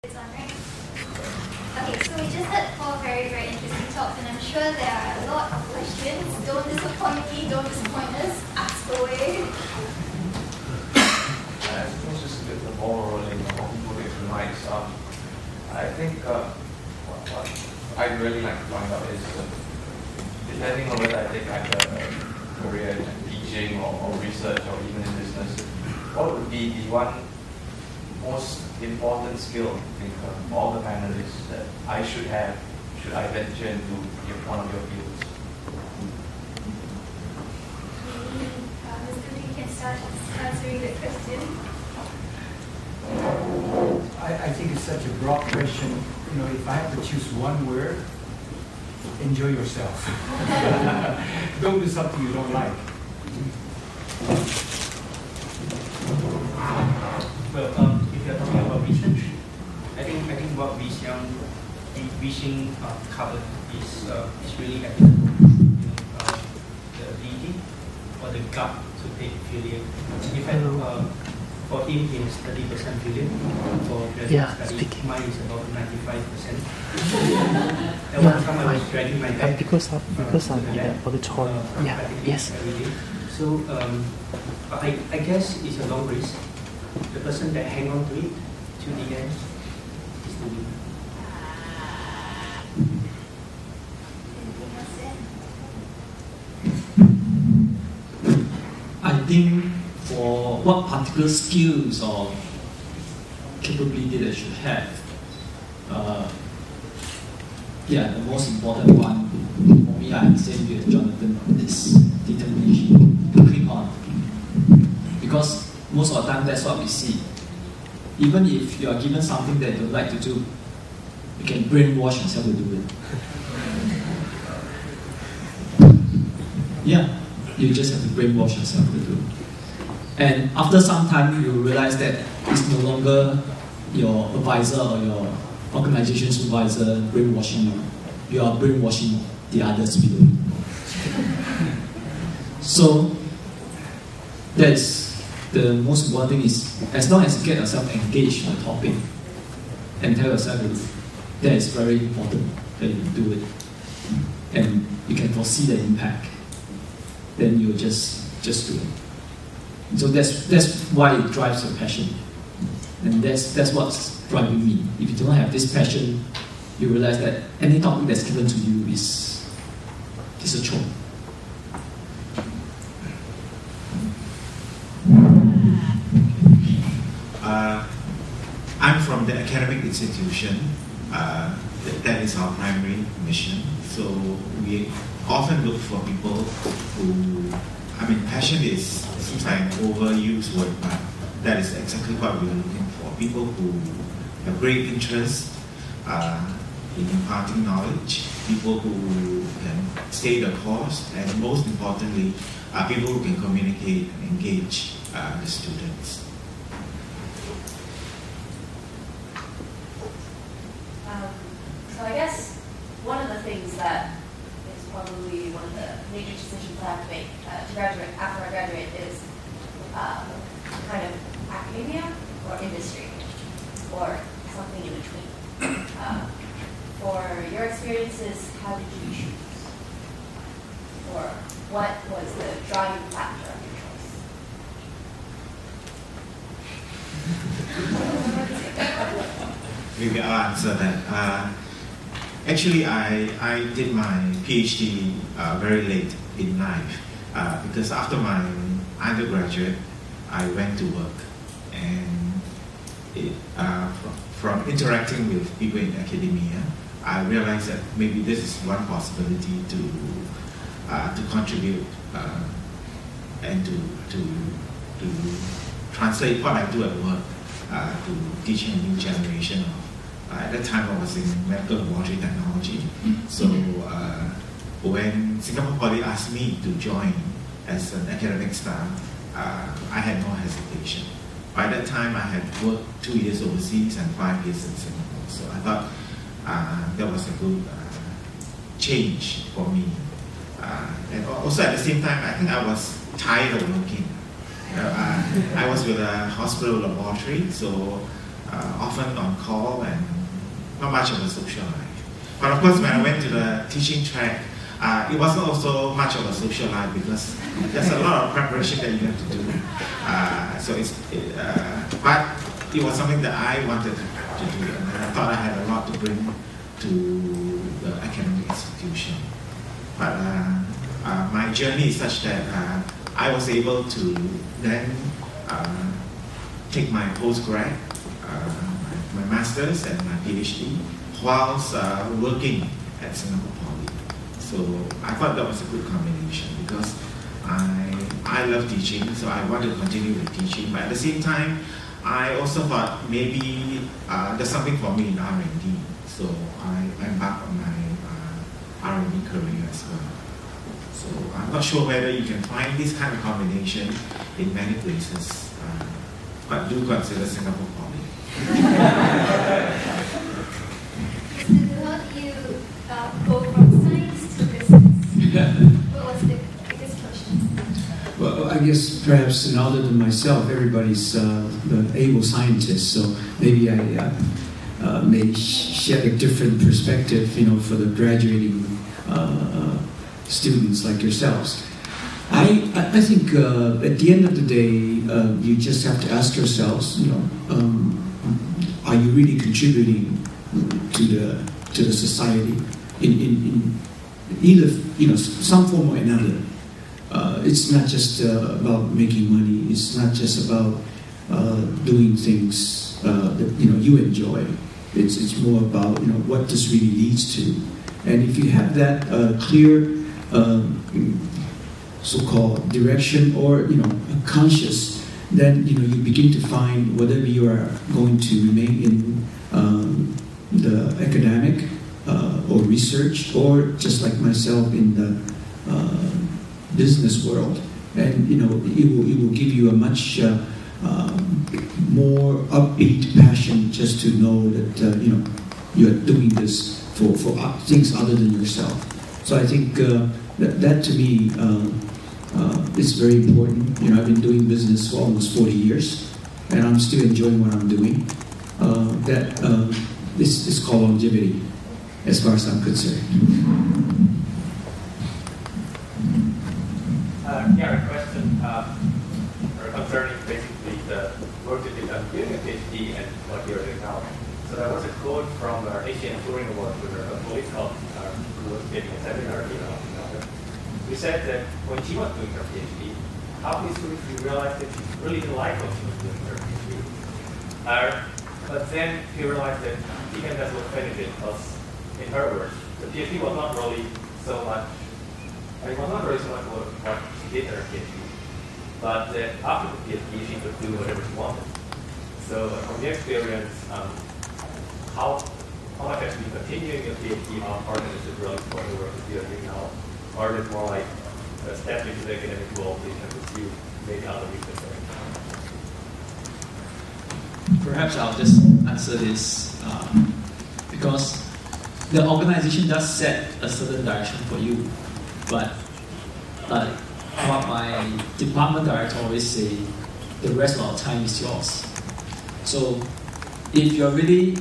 It's on, right? Okay, so we just had 4 very, very interesting talks, and I'm sure there are a lot of questions. Don't disappoint me, don't disappoint us. Ask away. I suppose just to get the ball rolling on people get the mics up. I think what I'd really like to find out is depending on whether I take like a career in teaching or research or even in business, what would be the one most important skill, I think, all the panelists that I should have, should I venture into one of your fields? Mr. Lee can start answering the question. I think it's such a broad question. You know, if I have to choose one word, enjoy yourself. Don't do something you don't like. Well, if you're talking about research, I think what Wishing covered is really evident. The ability or the gut to take failure. In fact, for him, it's 30% failure. For graduate study, mine is about 95%. At one time, I was dragging my back because of the choice. Yes. Every day. So I guess it's a long race. The person that hang on to it to the end is the winner. I think for what particular skills or capability they should have, the most important one for me, I'm saying with Jonathan, is determination to click on. Because most of the time, that's what we see. Even if you are given something that you like to do, you can brainwash yourself to do it. You just have to brainwash yourself to do it. And after some time, you realize that it's no longer your advisor or your organization supervisor brainwashing you. You are brainwashing the others below you. So that's the most important thing is, as long as you get yourself engaged in the topic and tell yourself that it's very important that you do it and you can foresee the impact, then you just do it. So that's why it drives your passion. And that's what's driving me. If you don't have this passion, you realize that any topic that's given to you is a chore. I'm from the academic institution. That is our primary mission. So we often look for people who, passion seems like an overused word, but that is exactly what we are looking for. People who have great interest in imparting knowledge, people who can stay the course, and most importantly, people who can communicate and engage the students. So I guess one of the things that is probably one of the major decisions I have to make after I graduate is kind of academia or industry or something in between. For your experiences, how did you choose? Or what was the driving factor of your choice? Maybe I'll answer that. Actually, I did my PhD very late in life because after my undergraduate, I went to work, and from interacting with people in academia, I realized that maybe this is one possibility to contribute and to translate what I do at work to teaching a new generation of. At that time, I was in medical laboratory technology. So when Singapore Poly asked me to join as an academic staff, I had no hesitation. By that time, I had worked 2 years overseas and 5 years in Singapore. So I thought that was a good change for me. And also at the same time, I think I was tired of working. I was with a hospital laboratory, so often on call and not much of a social life. But of course, when I went to the teaching track, it wasn't also much of a social life because there's a lot of preparation that you have to do. But it was something that I wanted to do, and I thought I had a lot to bring to the academic institution. But my journey is such that I was able to then take my postgrad, my master's and my PhD, whilst working at Singapore Poly. So I thought that was a good combination because I love teaching, so I wanted to continue with teaching. But at the same time, I also thought maybe there's something for me in R&D. So I embarked on my R&D career as well. So I'm not sure whether you can find this kind of combination in many places, but do consider Singapore Poly. So how do you go from science to business? What was the biggest question? Well, I guess perhaps other than myself, everybody's the able scientist, so maybe I may shed a different perspective, for the graduating students like yourselves. I think at the end of the day, you just have to ask yourselves, are you really contributing to the society in either some form or another? It's not just about making money. It's not just about doing things that you enjoy. It's more about what this really leads to. And if you have that clear so-called direction or conscious, then you begin to find whether you are going to remain in the academic or research, or just like myself in the business world, and it will give you a much more upbeat passion just to know that you are doing this for things other than yourself. So I think that to me is very important. I've been doing business for almost 40 years, and I'm still enjoying what I'm doing. This is called longevity, as far as I'm concerned. A question concerning basically the work that you've done during a PhD and what you're doing now. So there was a quote from our Asian Turing Award winner, a colleague who was giving a seminar here in Melbourne. We said that when she was doing her PhD, halfway through she realized that she really didn't like what she was doing her PhD. But then she realized that she can just look finish it because, in her words, the PhD was not really so much. It was not really so much what she did in her PhD, but after the PhD she could do whatever she wanted. So from your experience, how much actually continuing your PhD, how important is it really for the work that you're doing now? Or is it more like a step into the academic world that you can pursue maybe other research areas? Perhaps I'll just answer this because the organization does set a certain direction for you, but what my department director always say, the rest of our time is yours. So if you're really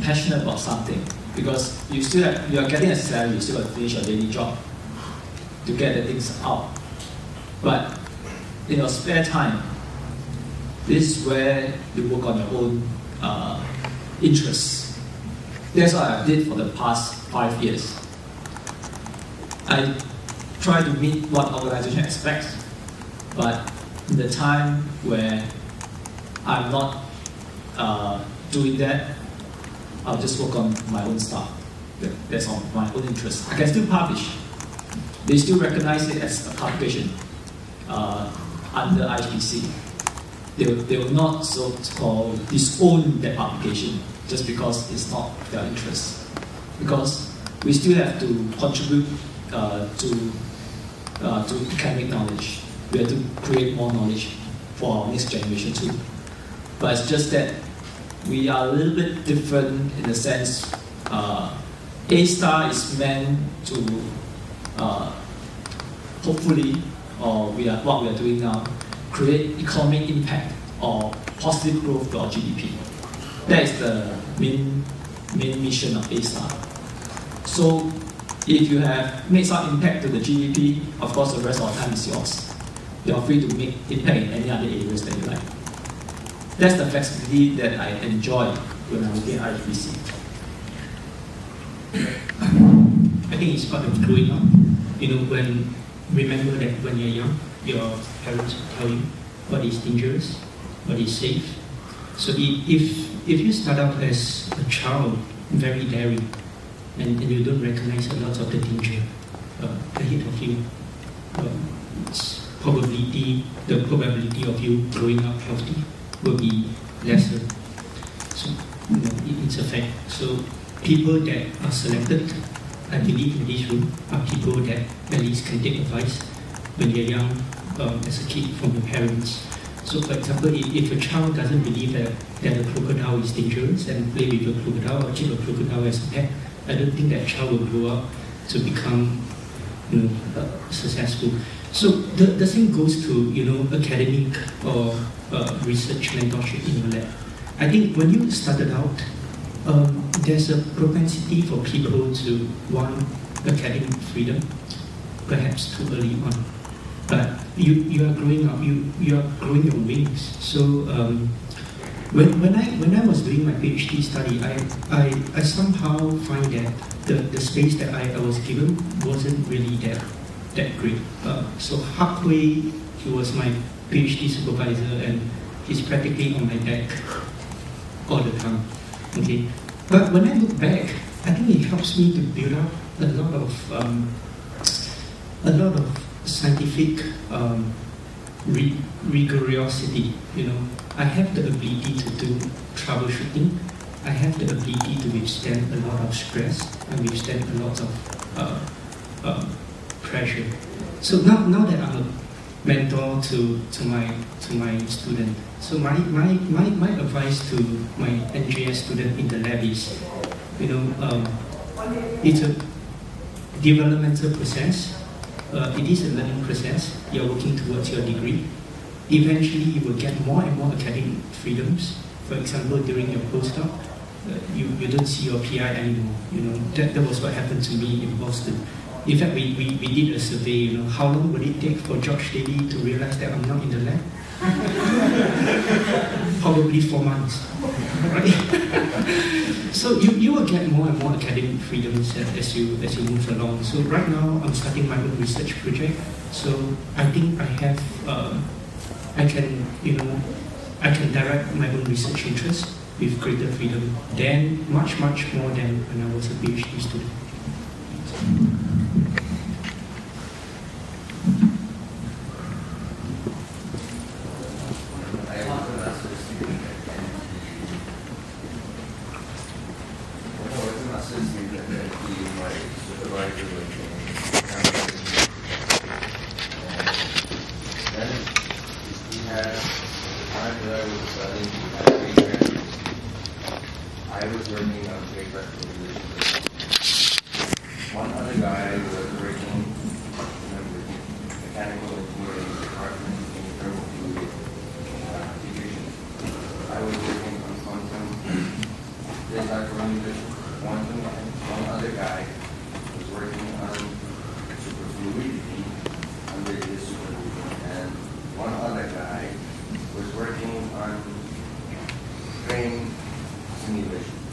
passionate about something, because you are getting a salary, you still have to finish your daily job to get the things out. But in your spare time, this is where you work on your own interests. That's what I did for the past 5 years. I try to meet what organization expects, but in the time where I'm not doing that, I'll just work on my own stuff. That's on my own interest. I can still publish. They still recognize it as a publication under IPC. They will not so-called disown that publication just because it's not their interest. Because we still have to contribute to academic knowledge. We have to create more knowledge for our next generation too. But it's just that we are a little bit different in the sense A-star is meant to hopefully, or what we are doing now, create economic impact or positive growth to our GDP. That is the main mission of ASTAR. So if you have made some impact to the GDP, of course the rest of the time is yours. You're free to make impact in any other areas that you like. That's the flexibility that I enjoy when I'm working at IFBC. I think it's part of growing up. Remember that when you're young, your parents will tell you what is dangerous, what is safe. So if you start out as a child, very daring, and you don't recognize a lot of the danger ahead of you, the probability of you growing up healthy will be lesser. So it's a fact. So people that are selected, I believe in this room, are people that at least can take advice when they're young, as a kid, from their parents. So for example, if a child doesn't believe that a crocodile is dangerous and play with a crocodile or keep a crocodile as a pet, I don't think that child will grow up to become successful. So the same goes to academic or research mentorship in your lab. I think when you started out, there's a propensity for people to want academic freedom, perhaps too early on. But you are growing up, you are growing your wings. So when I was doing my PhD study, I somehow find that the space that I was given wasn't really that great. So halfway, he was my PhD supervisor, and he's practically on my back all the time. Okay, but when I look back, I think it helps me to build up a lot of scientific rigorosity. I have the ability to do troubleshooting. I have the ability to withstand a lot of stress and withstand a lot of pressure. So now that I'm a mentor to my student, so my advice to my NGS student in the lab is, it's a developmental process. It is a learning process. You're working towards your degree. Eventually, you will get more and more academic freedoms. For example, during your postdoc, you don't see your PI anymore. That was what happened to me in Boston. In fact, we did a survey. How long would it take for George Daly to realize that I'm not in the lab? Probably 4 months. Right? So you will get more and more academic freedoms as you move along. So right now I'm starting my own research project. So I think I can direct my own research interests with greater freedom than much more than when I was a PhD student. Train simulation.